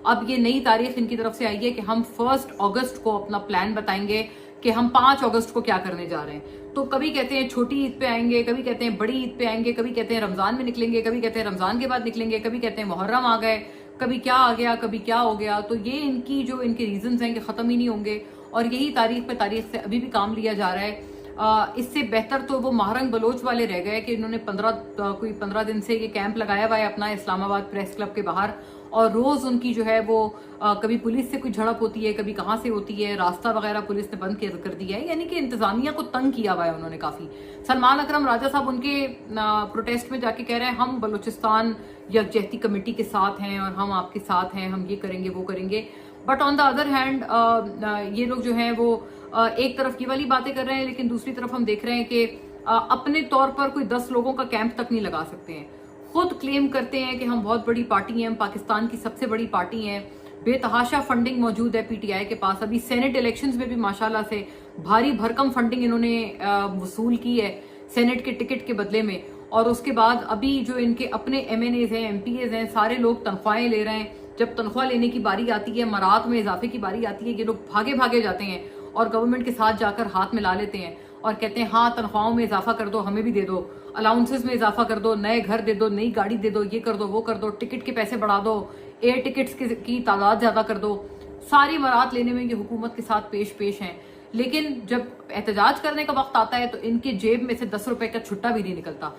اب یہ نئی تاریخ ان کی طرف سے آئی ہے کہ ہم 1 اگست کو اپنا پلان بتائیں گے کہ ہم 5 اگست کو کیا کرنے جا رہے ہیں. تو کبھی کہتے ہیں چھوٹی عید پہ آئیں گے, کبھی کہتے ہیں بڑی عید پہ آئیں گے, کبھی کہتے ہیں رمضان میں نکلیں گے, کبھی کہتے ہیں رمضان کے بعد نکلیں گے, کبھی کہتے ہیں محرم آ گئے, کبھی کیا آ گیا, کبھی کیا ہو گیا. تو یہ ان کی جو ان کے ریزنز ہیں کہ ختم ہی نہیں ہوں گے, اور یہی تاریخ پہ تاریخ سے ابھی بھی کام لیا جا رہا ہے. اس سے بہتر تو وہ مہرنگ بلوچ والے رہ گئے کہ انہوں نے 15 دن سے یہ کیمپ لگایا ہوا ہے اپنا اسلام آباد پریس کلب کے باہر, اور روز ان کی جو ہے وہ کبھی پولیس سے کوئی جھڑپ ہوتی ہے, کبھی کہاں سے ہوتی ہے, راستہ وغیرہ پولیس نے بند کر دیا ہے. یعنی کہ انتظامیہ کو تنگ کیا ہوا ہے انہوں نے کافی. سلمان اکرم راجہ صاحب ان کے پروٹیسٹ میں جا کے کہہ رہے ہیں ہم بلوچستان یکجہتی کمیٹی کے ساتھ ہیں اور ہم آپ کے ساتھ ہیں, ہم یہ کریں گے وہ کریں گے. But on the other hand یہ لوگ جو ہیں وہ ایک طرف یہ والی باتیں کر رہے ہیں, لیکن دوسری طرف ہم دیکھ رہے ہیں کہ اپنے طور پر کوئی 10 لوگوں کا کیمپ تک نہیں لگا سکتے ہیں. خود کلیم کرتے ہیں کہ ہم بہت بڑی پارٹی ہیں, ہم پاکستان کی سب سے بڑی پارٹی ہیں, بے تحاشا فنڈنگ موجود ہے پی ٹی آئی کے پاس. ابھی سینٹ الیکشنز میں بھی ماشاءاللہ سے بھاری بھرکم فنڈنگ انہوں نے وصول کی ہے سینٹ کے ٹکٹ کے بدلے میں. اور اس کے بعد ابھی جو ان کے اپنے ایم این ایز ہیں, ایم پی ایز ہیں, سارے لوگ تنخواہیں لے رہے ہیں. جب تنخواہ لینے کی باری آتی ہے, مرات میں اضافے کی باری آتی ہے, یہ لوگ بھاگے جاتے ہیں اور گورنمنٹ کے ساتھ جا کر ہاتھ ملا لیتے ہیں اور کہتے ہیں ہاں تنخواہوں میں اضافہ کر دو, ہمیں بھی دے دو, الاؤنسز میں اضافہ کر دو, نئے گھر دے دو, نئی گاڑی دے دو, یہ کر دو وہ کر دو, ٹکٹ کے پیسے بڑھا دو, ایئر ٹکٹس کی تعداد زیادہ کر دو. ساری مرات لینے میں یہ حکومت کے ساتھ پیش ہیں. لیکن جب احتجاج کرنے کا وقت آتا ہے تو ان کے جیب میں سے 10 روپے کا چھٹا بھی نہیں نکلتا.